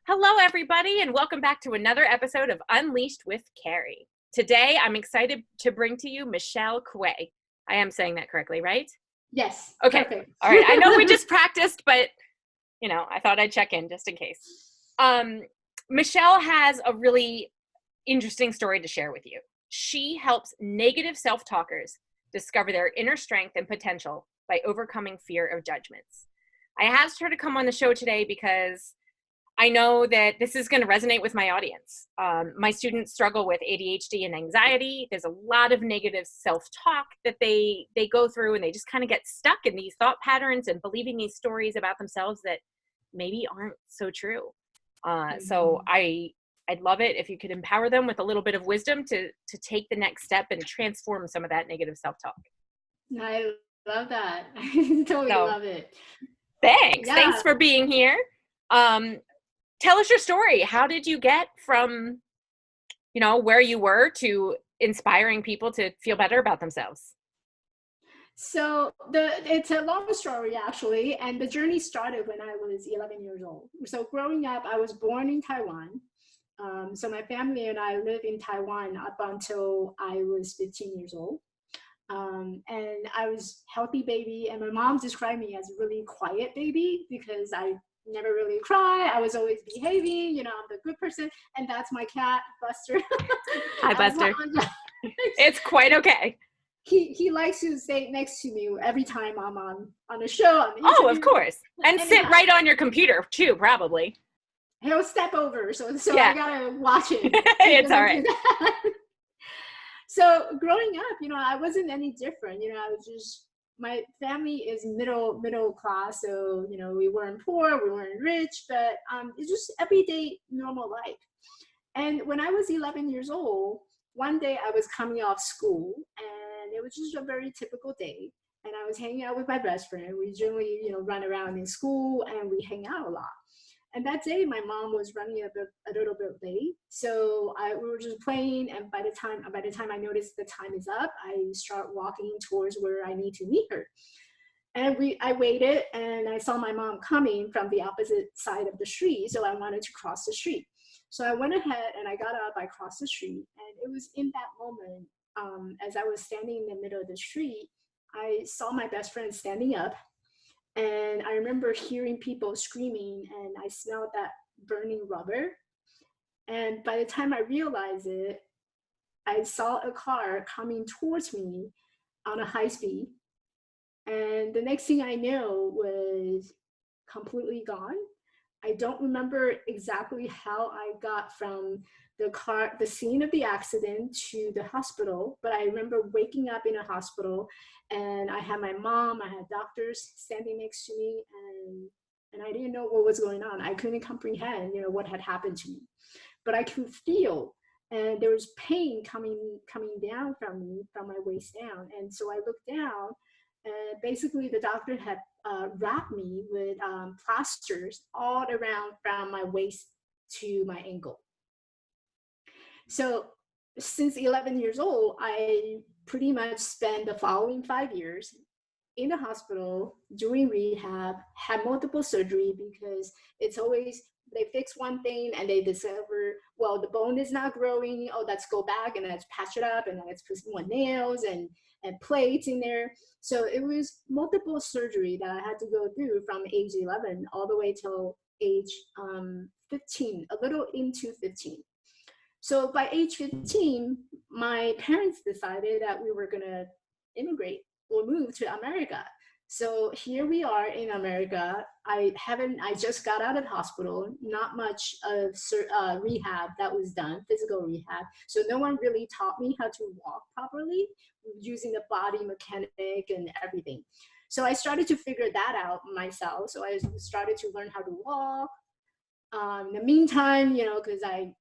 Hello, everybody, and welcome back to another episode of Unleashed with Carrie. Today, I'm excited to bring to you Michelle Kuei. I am saying that correctly, right? Yes. Okay. Perfect. All right. I know we just practiced, but, I thought I'd check in just in case. Michelle has a really interesting story to share with you. She helps negative self-talkers discover their inner strength and potential by overcoming fear of judgments. I asked her to come on the show today because I know that this is going to resonate with my audience. My students struggle with ADHD and anxiety. There's a lot of negative self-talk that they go through, and they just kind of get stuck in these thought patterns and believing these stories about themselves that maybe aren't so true. So I'd love it if you could empower them with a little bit of wisdom to take the next step and transform some of that negative self-talk. I love that. I totally love it. Thanks. Yeah. Thanks for being here. Tell us your story. How did you get from, where you were to inspiring people to feel better about themselves? So it's a long story actually, and the journey started when I was 11 years old. So growing up, I was born in Taiwan. So my family and I lived in Taiwan up until I was 15 years old. And I was healthy baby, and my mom described me as a really quiet baby because I never really cry. I was always behaving, I'm the good person. And that's my cat, Buster. Hi, Buster. It's quite okay. He likes to stay next to me every time I'm on a show. Oh, of course. And sit right on your computer too, probably. He'll step over, so yeah. I gotta watch it. It's all right. So growing up, I wasn't any different. I was just, my family is middle class, so we weren't poor, we weren't rich, but it's just everyday normal life. And when I was 11 years old, one day I was coming off school, and it was just a very typical day. And I was hanging out with my best friend. We generally, run around in school, and we hang out a lot. And that day, my mom was running a little bit late, so we were just playing. And by the time I noticed the time is up, I start walking towards where I need to meet her. And I waited, and I saw my mom coming from the opposite side of the street, so I wanted to cross the street. So I went ahead and I got up, I crossed the street, and it was in that moment, as I was standing in the middle of the street, I saw my best friend standing up. And I remember hearing people screaming, and I smelled that burning rubber. And by the time I realized it, I saw a car coming towards me on a high speed. And the next thing I know was completely gone. I don't remember exactly how I got from the scene of the accident to the hospital, but I remember waking up in a hospital, and I had my mom, I had doctors standing next to me, and I didn't know what was going on. I couldn't comprehend, what had happened to me, but I could feel, and there was pain coming down from me, from my waist down. And so I looked down, and basically the doctor had wrapped me with plasters all around from my waist to my ankle. So since 11 years old, I pretty much spent the following 5 years in the hospital doing rehab, had multiple surgery, because it's always, they fix one thing and they discover, well, the bone is not growing. Oh, let's go back and let's patch it up, and let's put more nails and plates in there. So it was multiple surgery that I had to go through from age 11 all the way till age 15, a little into 15. So by age 15, my parents decided that we were gonna immigrate or move to America. So here we are in America. I just got out of the hospital, not much of rehab that was done, physical rehab. So no one really taught me how to walk properly using the body mechanic and everything. So I started to figure that out myself. So I started to learn how to walk. In the meantime, because I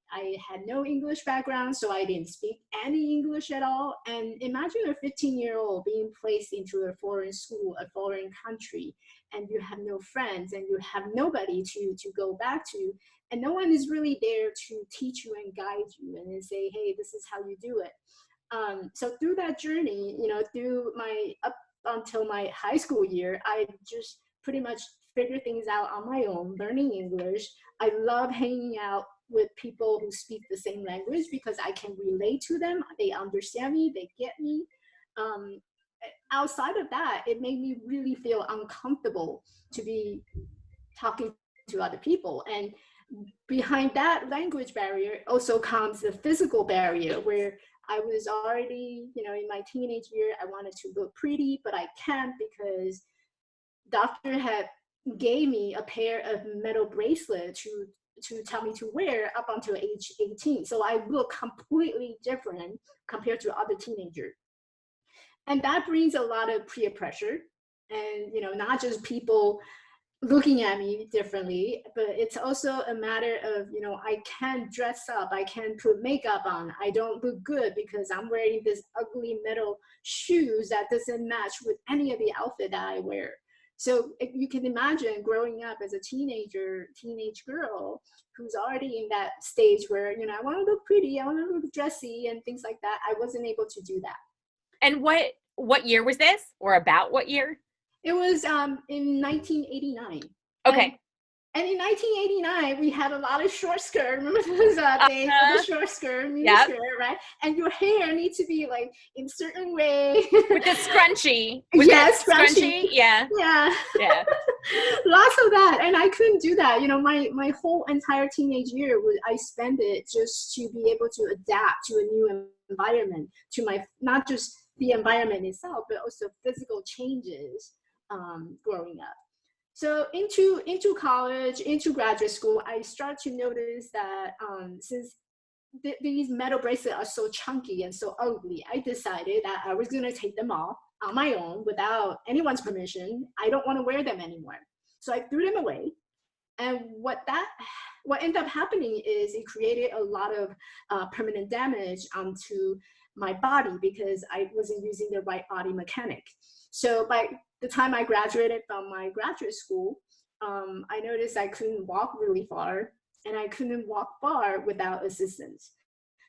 had no English background, so I didn't speak any English at all. And imagine a 15-year-old being placed into a foreign school, a foreign country, and you have no friends, and you have nobody to go back to, and no one is really there to teach you and guide you and then say, hey, this is how you do it. So through that journey, through my up until my high school year, I just pretty much figure things out on my own, learning English. I love hanging out with people who speak the same language because I can relate to them. They understand me, they get me. Um, Outside of that, it made me really feel uncomfortable to be talking to other people. And behind that language barrier also comes the physical barrier, where I was already, in my teenage year, I wanted to look pretty, but I can't because doctor had gave me a pair of metal bracelets to tell me to wear up until age 18. So I look completely different compared to other teenagers. And that brings a lot of peer pressure, and not just people looking at me differently, but it's also a matter of, I can't dress up, I can't put makeup on, I don't look good because I'm wearing this ugly metal shoes that doesn't match with any of the outfit that I wear. So if you can imagine growing up as a teenage girl who's already in that stage where, I want to look pretty, I want to look dressy and things like that. I wasn't able to do that. And what year was this, or about what year? It was in 1989. Okay. And in 1989, we had a lot of short skirt. Remember those days with the short skirt, mini skirt, right? And your hair needs to be like in a certain way. With the scrunchie. Yes, scrunchie. Yeah. Yeah. Yeah. Lots of that. And I couldn't do that. My whole entire teenage year, I spent it just to be able to adapt to a new environment, to not just the environment itself, but also physical changes growing up. So into college, into graduate school, I start to notice that since these metal bracelets are so chunky and so ugly, I decided that I was going to take them off on my own without anyone's permission. I don't want to wear them anymore. So I threw them away. And what ended up happening is it created a lot of permanent damage onto my body because I wasn't using the right body mechanic. So by the time I graduated from my graduate school, I noticed I couldn't walk really far, and I couldn't walk far without assistance.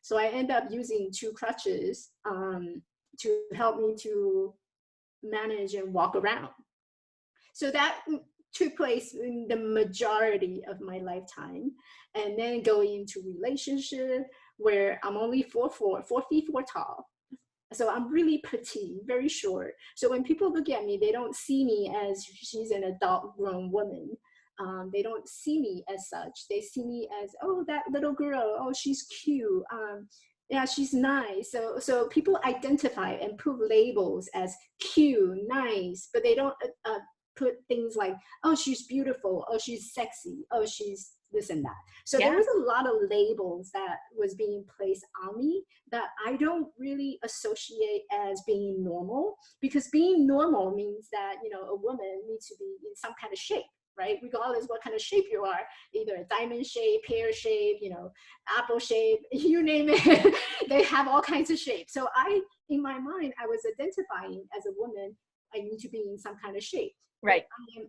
So I ended up using 2 crutches to help me to manage and walk around. So that took place in the majority of my lifetime. And then going into relationship where I'm only 4 feet 4 tall. So I'm really petite, very short. So when people look at me, they don't see me as she's an adult grown woman. They don't see me as such. They see me as, oh, that little girl, oh, she's cute. Yeah, she's nice. So people identify and put labels as cute, nice, but they don't put things like, oh, she's beautiful, oh, she's sexy, oh, she's this and that. So there was a lot of labels that was being placed on me that I don't really associate as being normal, because being normal means that, a woman needs to be in some kind of shape, right? Regardless what kind of shape you are, either a diamond shape, pear shape, apple shape, you name it, they have all kinds of shapes. So in my mind, I was identifying as a woman, I need to be in some kind of shape. Right.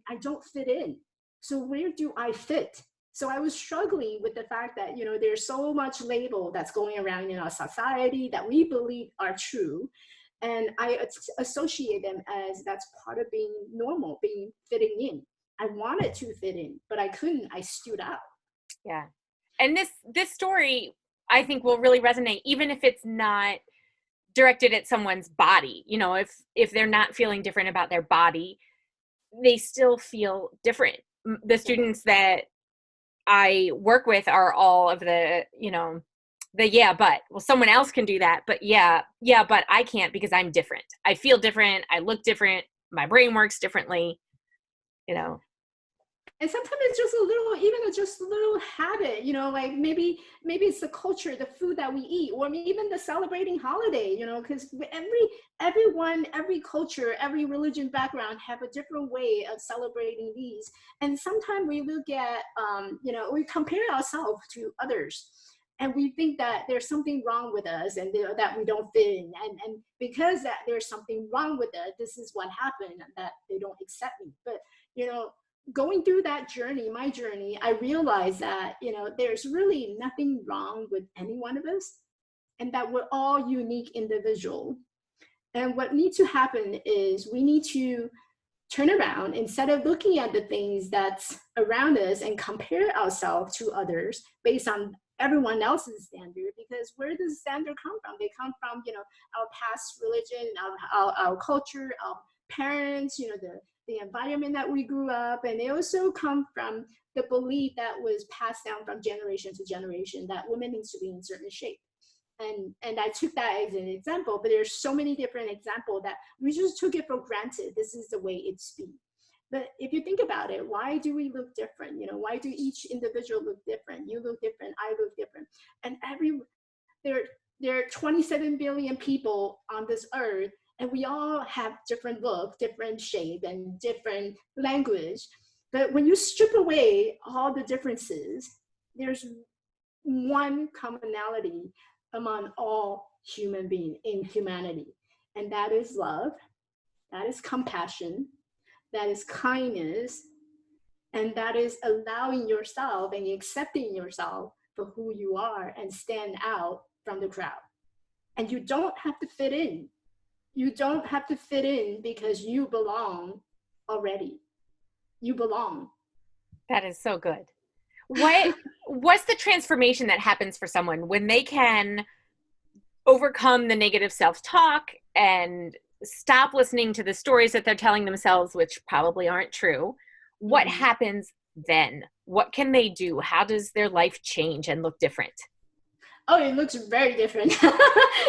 I don't fit in. So where do I fit? So I was struggling with the fact that, there's so much label that's going around in our society that we believe are true. And I associate them as that's part of being normal, being fitting in. I wanted to fit in, but I couldn't. I stood out. Yeah. And this story, I think, will really resonate, even if it's not directed at someone's body. If they're not feeling different about their body, they still feel different. The students that I work with are all of the, but well, someone else can do that, but but I can't because I'm different. I feel different. I look different. My brain works differently, And sometimes it's just a little habit, like maybe it's the culture, the food that we eat, or even the celebrating holiday, because everyone, every culture, every religion background have a different way of celebrating these. And sometimes we look at, we compare ourselves to others, and we think that there's something wrong with us and that we don't fit in. And because that there's something wrong with us, this is what happened, that they don't accept me. But, going through that journey, my journey, I realized that, there's really nothing wrong with any one of us, and that we're all unique individual. And what needs to happen is we need to turn around, instead of looking at the things that's around us and compare ourselves to others based on everyone else's standard, because where does the standard come from? They come from, our past religion, our culture, our parents, the environment that we grew up, and they also come from the belief that was passed down from generation to generation that women needs to be in certain shape. And I took that as an example, but there's so many different examples that we just took it for granted. This is the way it's been. But if you think about it, why do we look different? Why do each individual look different? You look different, I look different. And there are 27 billion people on this earth, and we all have different look, different shape, and different language. But when you strip away all the differences, there's one commonality among all human beings in humanity, and that is love, that is compassion, that is kindness, and that is allowing yourself and accepting yourself for who you are and stand out from the crowd. And you don't have to fit in. You don't have to fit in because you belong already. You belong. That is so good. What's the transformation that happens for someone when they can overcome the negative self-talk and stop listening to the stories that they're telling themselves, which probably aren't true? What happens then? What can they do? How does their life change and look different? Oh, it looks very different. And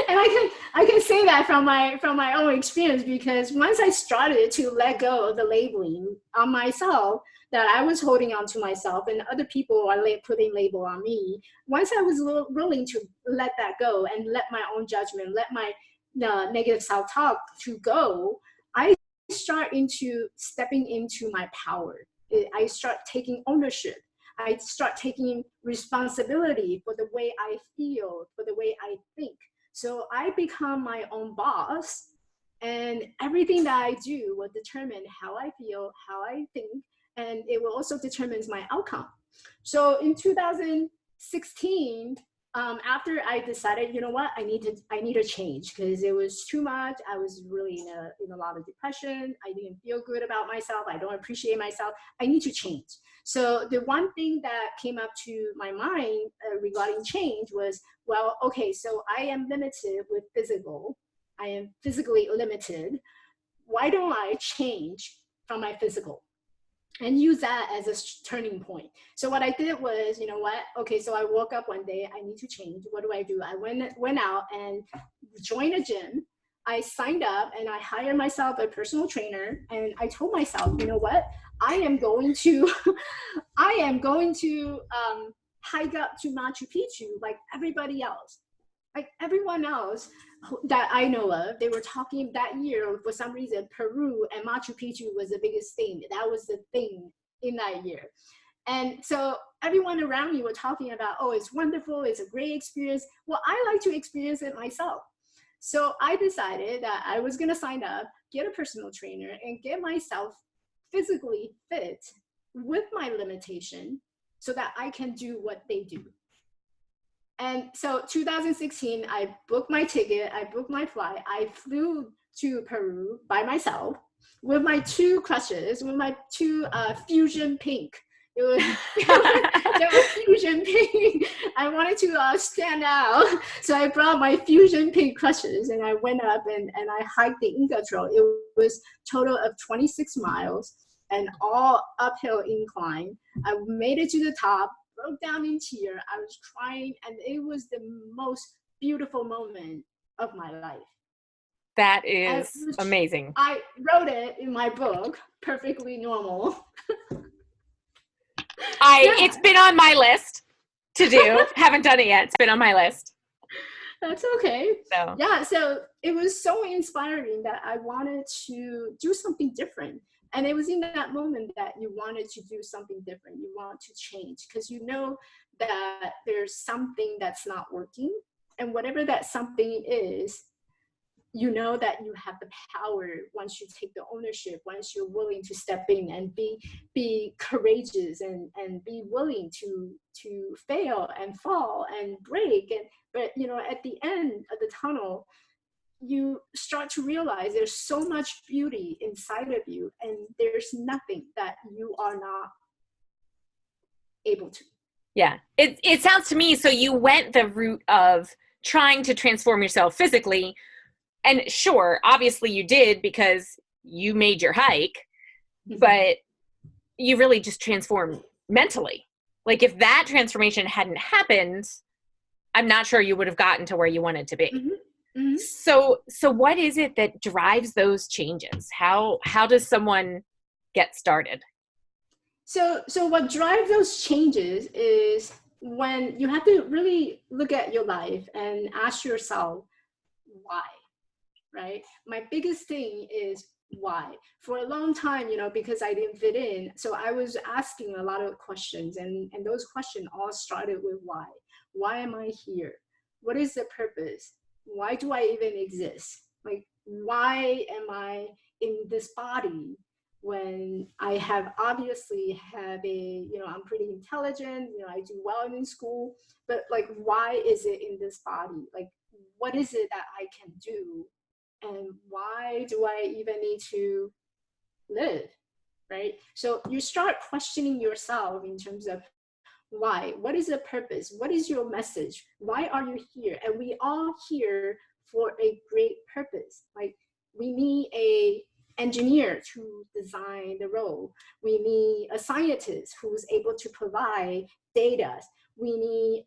I can say that from my own experience, because once I started to let go of the labeling on myself that I was holding on to myself, and other people are putting label on me, once I was willing to let that go and let my own judgment, let my negative self-talk to go, I start into stepping into my power. I start taking ownership. I start taking responsibility for the way I feel, for the way I think. So I become my own boss, and everything that I do will determine how I feel, how I think, and it will also determine my outcome. So in 2016, after I decided, you know what, I need to change because it was too much. I was really in a lot of depression. I didn't feel good about myself. I don't appreciate myself. I need to change. So the one thing that came up to my mind regarding change was, well, okay, so I am limited with physical. I am physically limited. Why don't I change from my physical and use that as a turning point? So what I did was, you know what? Okay, so I woke up one day, I need to change. What do? I went out and joined a gym. I signed up and I hired myself a personal trainer, and I told myself, you know what? I am going to hike up to Machu Picchu like everybody else. Like everyone else that I know of, they were talking that year, for some reason, Peru and Machu Picchu was the biggest thing. That was the thing in that year. And so everyone around me were talking about, oh, it's wonderful, it's a great experience. Well, I like to experience it myself. So I decided that I was going to sign up, get a personal trainer, and get myself physically fit with my limitation so that I can do what they do. And so 2016, I booked my ticket, I booked my flight, I flew to Peru by myself with my two crutches, with my two fusion pink. They were fusion pink. I wanted to stand out. So I brought my fusion pink crutches and I went up and I hiked the Inca Trail. It was total of 26 miles and all uphill incline. I made it to the top, broke down in tears. I was crying, and it was the most beautiful moment of my life. That is amazing. I wrote it in my book, Perfectly Normal. It's been on my list to do. Haven't done it yet. It's been on my list. That's okay. So it was so inspiring that I wanted to do something different. And it was in that moment that you wanted to do something different. You want to change because you know that there's something that's not working. And whatever that something is, you know that you have the power once you take the ownership, once you're willing to step in and be courageous and be willing to fail and fall and break. But at the end of the tunnel, you start to realize there's so much beauty inside of you, and there's nothing that you are not able to. Yeah. It sounds to me, so you went the route of trying to transform yourself physically. And sure, obviously you did because you made your hike, but you really just transformed mentally. Like if that transformation hadn't happened, I'm not sure you would have gotten to where you wanted to be. Mm-hmm. Mm-hmm. So what is it that drives those changes? How does someone get started? So what drives those changes is when you have to really look at your life and ask yourself why, right? My biggest thing is why. For a long time, because I didn't fit in, so I was asking a lot of questions, and those questions all started with why. Why am I here? What is the purpose? Why do I even exist? Like, why am I in this body when I have obviously have a, I'm pretty intelligent, I do well in school, but like, why is it in this body? Like, what is it that I can do? And why do I even need to live, right? So you start questioning yourself in terms of why, what is the purpose? What is your message? Why are you here? And we all here for a great purpose. Like we need a engineer to design the road. We need a scientist who's able to provide data. We need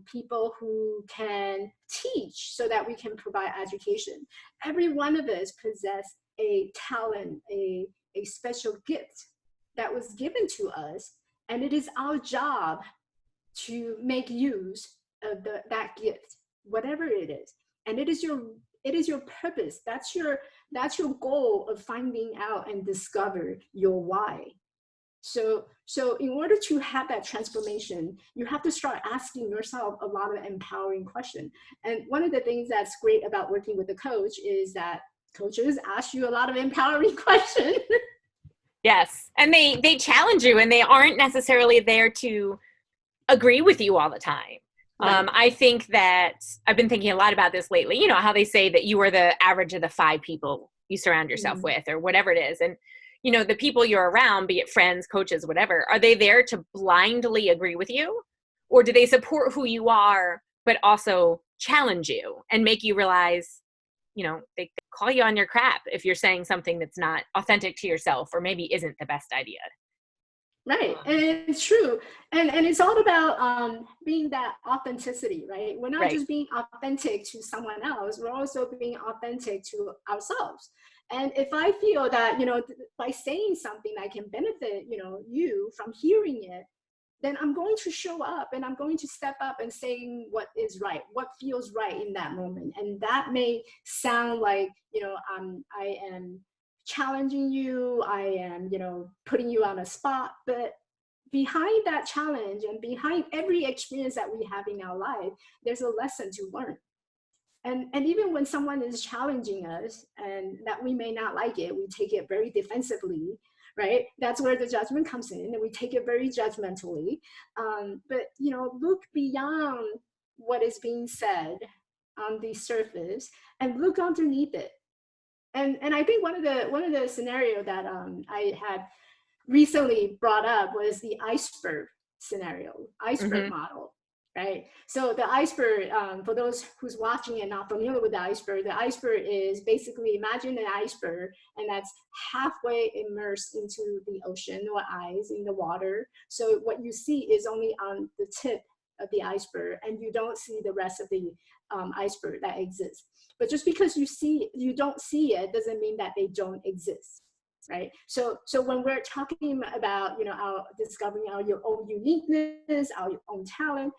people who can teach so that we can provide education. Every one of us possess a talent, a special gift that was given to us, and it is our job to make use of that gift, whatever it is. And it is your purpose. That's your goal of finding out and discover your why. So in order to have that transformation, you have to start asking yourself a lot of empowering questions. And one of the things that's great about working with a coach is that coaches ask you a lot of empowering questions. Yes. And they challenge you, and they aren't necessarily there to agree with you all the time. Right. I think that I've been thinking a lot about this lately. You know how they say that you are the average of the 5 people you surround yourself with, or whatever it is. And, the people you're around, be it friends, coaches, whatever, are they there to blindly agree with you? Or do they support who you are, but also challenge you and make you realize, they call you on your crap if you're saying something that's not authentic to yourself, or maybe isn't the best idea. Right, and it's true, and it's all about being that authenticity, right? We're not just being authentic to someone else; we're also being authentic to ourselves. And if I feel that by saying something that can benefit you from hearing it, then I'm going to show up and I'm going to step up and saying what is right, what feels right in that moment. And that may sound like I am challenging you, I am, putting you on a spot, but behind that challenge and behind every experience that we have in our life, there's a lesson to learn. And even when someone is challenging us and that we may not like it, we take it very defensively, right? That's where the judgment comes in, and we take it very judgmentally. But look beyond what is being said on the surface and look underneath it. And I think one of the scenario that I had recently brought up was the iceberg model, right? So the iceberg, for those who's watching and not familiar with the iceberg is basically, imagine an iceberg, and that's halfway immersed into the ocean or ice in the water. So what you see is only on the tip of the iceberg, and you don't see the rest of the iceberg that exists. But just because you don't see it doesn't mean that they don't exist, right? So when we're talking about our discovering your own uniqueness, our own talent,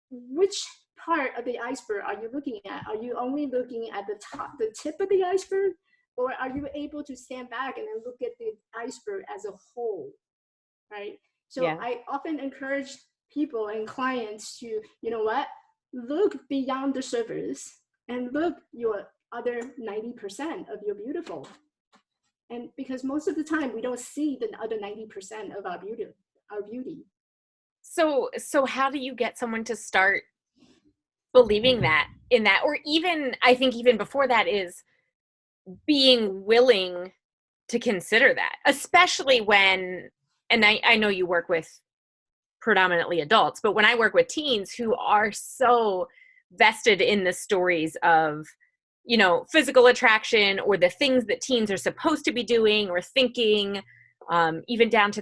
which part of the iceberg are you looking at? Are you only looking at the tip of the iceberg, or are you able to stand back and then look at the iceberg as a whole, right? So I often encourage people and clients to, look beyond the surface and look your other 90% of your beautiful. And because most of the time we don't see the other 90% of our beauty. So how do you get someone to start believing that in that, or even, I think even before that is being willing to consider that, especially when, and I know you work with predominantly adults, but when I work with teens who are so vested in the stories of, you know, physical attraction or the things that teens are supposed to be doing or thinking, even down to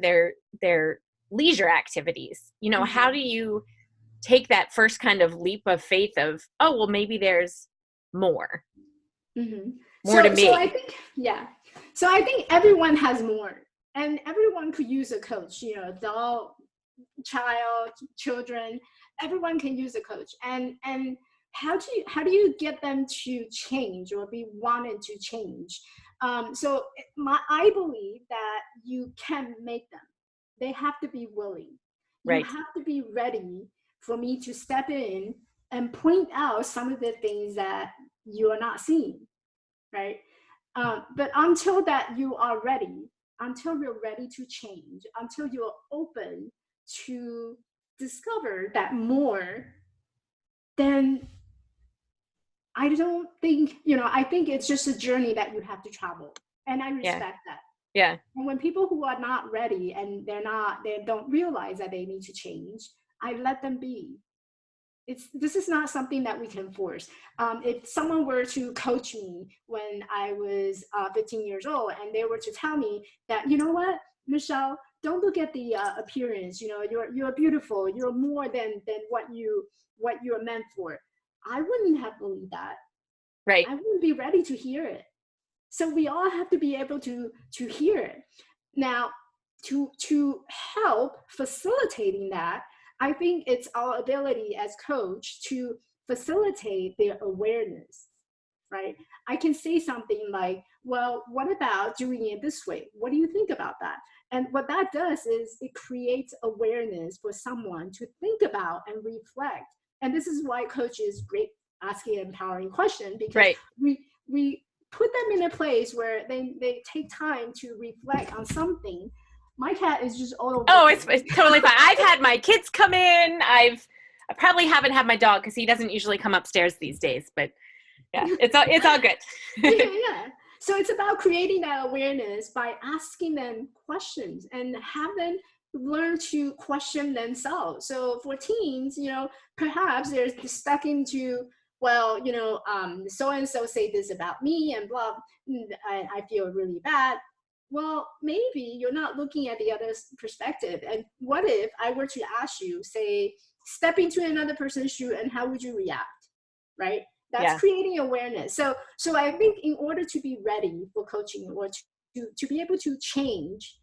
their leisure activities, you know, how do you take that first kind of leap of faith of, oh, well, maybe there's more, more to So I me. think, yeah. So I think everyone has more, and everyone could use a coach, you know, adult, child, children, everyone can use a coach. And how do you get them to change or be wanted to change? I believe that you can make them. They have to be willing. You Right. have to be ready for me to step in and point out some of the things that you are not seeing, right? But until that you are ready, until you're ready to change, until you're open to discover that more, then I don't think, I think it's just a journey that you have to travel. And I Yeah. respect that. Yeah. And when people who are not ready and they don't realize that they need to change, I let them be. This is not something that we can force. If someone were to coach me when I was 15 years old and they were to tell me that, you know what, Michelle, don't look at the appearance. You know, you're beautiful. You're more than what you're meant for. I wouldn't have believed that. Right. I wouldn't be ready to hear it. So we all have to be able to hear it. Now, to help facilitating that, I think it's our ability as coach to facilitate their awareness, right? I can say something like, well, what about doing it this way? What do you think about that? And what that does is it creates awareness for someone to think about and reflect. And this is why coach is great asking an empowering question, because Right. we put them in a place where they take time to reflect on something. My cat is just all over. Oh, it's totally fine. I've had my kids come in. I probably haven't had my dog because he doesn't usually come upstairs these days, but yeah, it's all good. Yeah. So it's about creating that awareness by asking them questions and have them learn to question themselves. So for teens, perhaps they're stuck into, well, so and so say this about me and blah, I feel really bad. Well, maybe you're not looking at the other's perspective. And what if I were to ask you, say, step into another person's shoe and how would you react, right? That's creating awareness. So I think in order to be ready for coaching or to be able to change,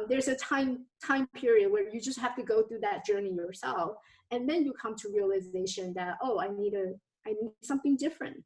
there's a time period where you just have to go through that journey yourself, and then you come to realization that, oh, I need something different.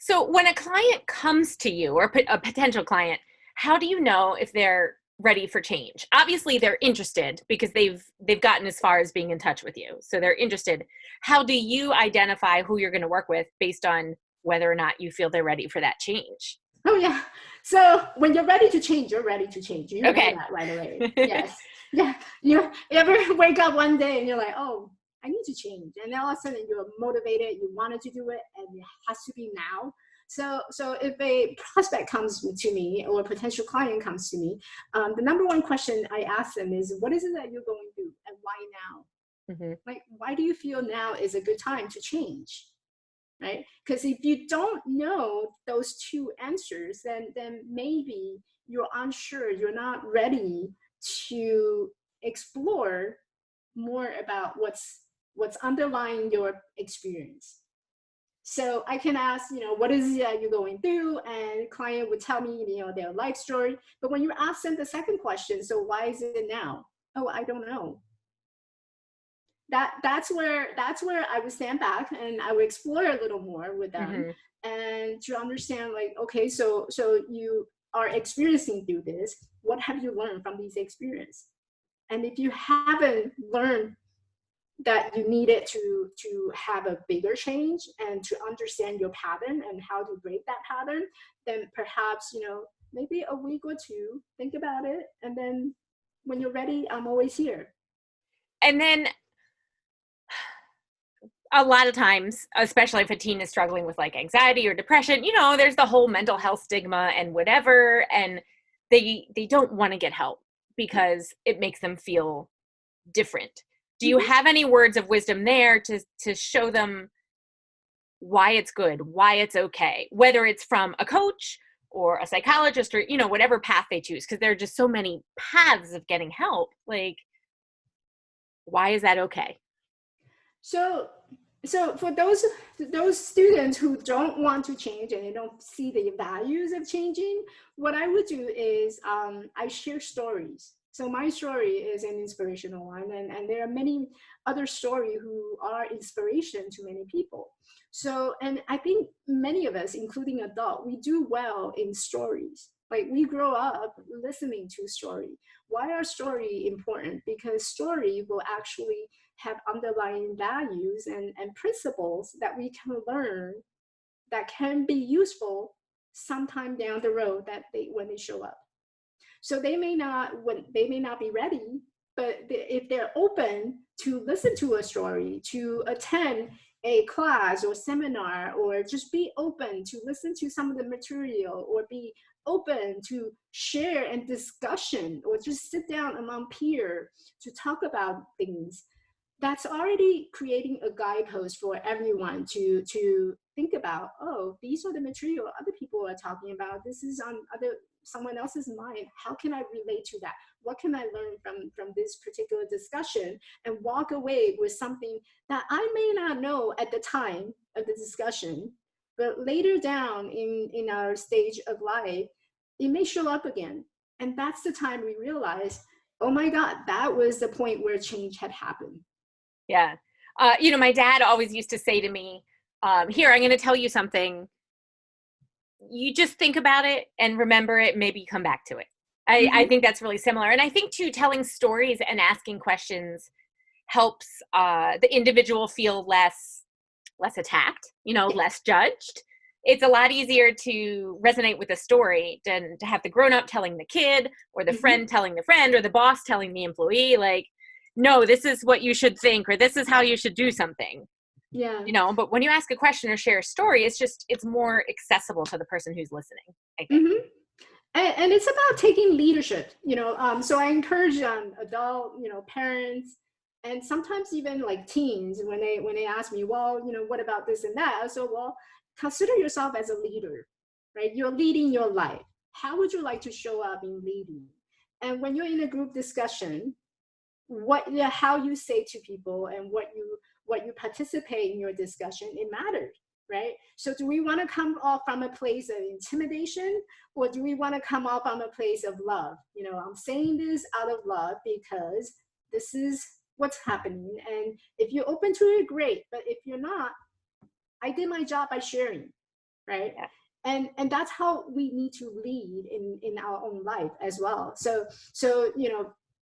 So when a client comes to you, or a potential client, how do you know if they're ready for change? Obviously they're interested because they've gotten as far as being in touch with you. So they're interested. How do you identify who you're going to work with based on whether or not you feel they're ready for that change? Oh yeah. So when you're ready to change, you're ready to change. You know that right away. Yes. Yeah. You ever wake up one day and you're like, oh, I need to change. And then all of a sudden you're motivated, you wanted to do it, and it has to be now. So if a prospect comes to me or a potential client comes to me, the number one question I ask them is, what is it that you're going through and why now? Mm-hmm. Like, why do you feel now is a good time to change? Right? Because if you don't know those two answers, then maybe you're unsure, you're not ready to explore more about what's underlying your experience. So I can ask, what is it that you're going through? And client would tell me, their life story. But when you ask them the second question, so why is it now? Oh, I don't know. That's where I would stand back and I would explore a little more with them, and to understand, like, okay, so you are experiencing through this. What have you learned from these experiences? And if you haven't learned that you needed to have a bigger change and to understand your pattern and how to break that pattern, then perhaps, maybe a week or two, think about it. And then when you're ready, I'm always here. And then a lot of times, especially if a teen is struggling with like anxiety or depression, you know, there's the whole mental health stigma and whatever, and they don't want to get help because it makes them feel different. Do you Mhm. have any words of wisdom there to show them why it's good, why it's okay, whether it's from a coach or a psychologist or, you know, whatever path they choose? Because there are just so many paths of getting help. Like, why is that okay? So, so for those students who don't want to change and they don't see the values of changing, what I would do is I share stories. So my story is an inspirational one, and there are many other stories who are inspiration to many people. So, and I think many of us, including adult, we do well in stories. Like we grow up listening to story. Why are story important? Because story will actually have underlying values and principles that we can learn that can be useful sometime down the road that when they show up. So they may not be ready, but if they're open to listen to a story, to attend a class or seminar, or just be open to listen to some of the material, or be open to share and discussion, or just sit down among peers to talk about things, that's already creating a guidepost for everyone to think about. Oh, these are the material other people are talking about. This is on other someone else's mind. How can I relate to that? What can I learn from this particular discussion, and walk away with something that I may not know at the time of the discussion, but later down in our stage of life, it may show up again. And that's the time we realize, oh my God, that was the point where change had happened. Yeah. You know, my dad always used to say to me, here, I'm going to tell you something. You just think about it and remember it, maybe come back to it. I Mm-hmm. think that's really similar. And I think too, telling stories and asking questions helps the individual feel less attacked, you know, Yeah. less judged. It's a lot easier to resonate with a story than to have the grown up telling the kid, or the Mm-hmm. friend telling the friend, or the boss telling the employee, like, no, this is what you should think, or this is how you should do something, Yeah. you know. But when you ask a question or share a story, it's more accessible to the person who's listening, I think. Mm-hmm. And it's about taking leadership, so I encourage adult, parents, and sometimes even like teens, when they ask me, well, what about this and that? So, well, consider yourself as a leader, right? You're leading your life. How would you like to show up in leading? And when you're in a group discussion, how you say to people and what you participate in your discussion, it matters, right? So do we want to come off from a place of intimidation, or do we want to come off from a place of love? I'm saying this out of love because this is what's happening, and if you're open to it, great, but if you're not, I did my job by sharing, right? Yeah. And that's how we need to lead in our own life as well. So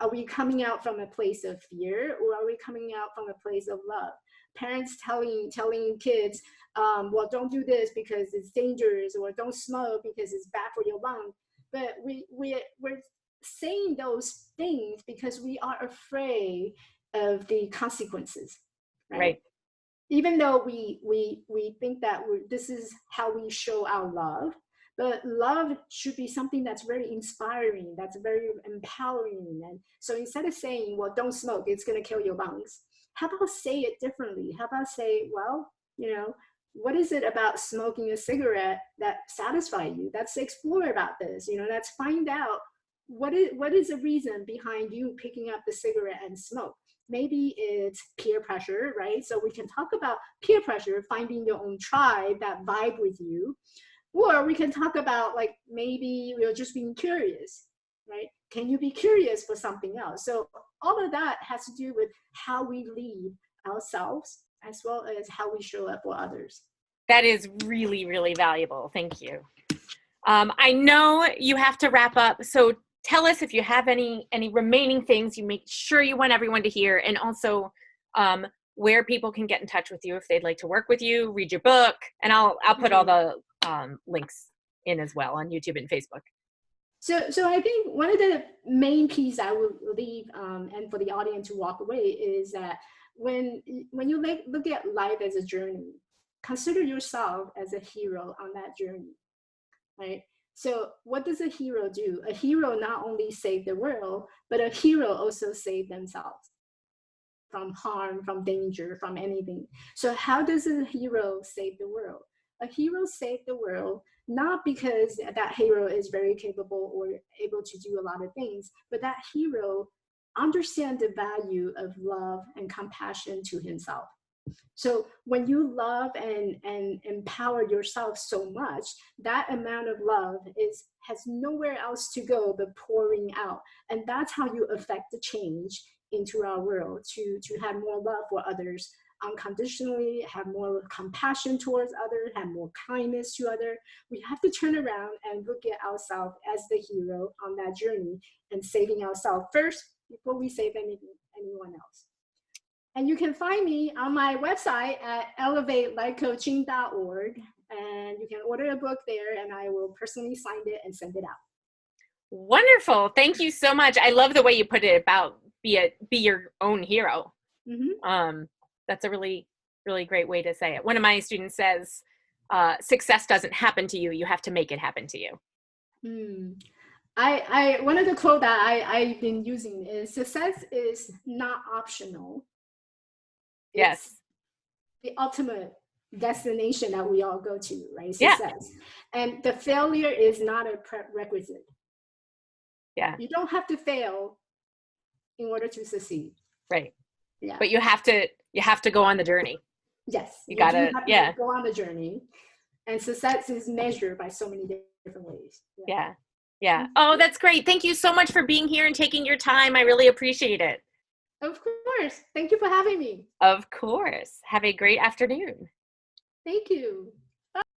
are we coming out from a place of fear, or are we coming out from a place of love? Parents telling kids, well, don't do this because it's dangerous, or don't smoke because it's bad for your lung. But we're saying those things because we are afraid of the consequences, right? Right. Even though we think that this is how we show our love, but love should be something that's very inspiring, that's very empowering. And so instead of saying, well, don't smoke, it's going to kill your lungs, how about say it differently? How about say, well, what is it about smoking a cigarette that satisfies you? Let's explore about this. Let's find out what is the reason behind you picking up the cigarette and smoke. Maybe it's peer pressure, right? So we can talk about peer pressure, finding your own tribe that vibe with you. Or we can talk about, like, maybe we're just being curious, right? Can you be curious for something else? So all of that has to do with how we lead ourselves as well as how we show up for others. That is really, really valuable. Thank you. I know you have to wrap up, so tell us if you have any remaining things you make sure you want everyone to hear, and also where people can get in touch with you if they'd like to work with you, read your book, and I'll put all the links in as well on YouTube and Facebook. So I think one of the main pieces I would leave, and for the audience to walk away, is that when you look at life as a journey, consider yourself as a hero on that journey, right? So what does a hero do? A hero not only save the world, but a hero also save themselves from harm, from danger, from anything. So how does a hero save the world? A hero saved the world not because that hero is very capable or able to do a lot of things, but that hero understands the value of love and compassion to himself. So when you love and empower yourself so much, that amount of love has nowhere else to go but pouring out. And that's how you affect the change into our world, to have more love for others unconditionally, have more compassion towards others, have more kindness to others. We have to turn around and look at ourselves as the hero on that journey and saving ourselves first before we save anyone else. And you can find me on my website at elevatelifecoaching.org, and you can order a book there, and I will personally sign it and send it out. Wonderful. Thank you so much. I love the way you put it about be your own hero. Mm-hmm. That's a really, really great way to say it. One of my students says, success doesn't happen to you. You have to make it happen to you. I one of the quote that I've been using is, success is not optional. Yes. It's the ultimate destination that we all go to, right? Success. Yeah. And the failure is not a prerequisite. Yeah. You don't have to fail in order to succeed. Right. Yeah. But you have to go on the journey. Yes. You gotta, yeah. Go on the journey. And success is measured by so many different ways. Yeah. Yeah. Oh, that's great. Thank you so much for being here and taking your time. I really appreciate it. Of course. Thank you for having me. Of course. Have a great afternoon. Thank you.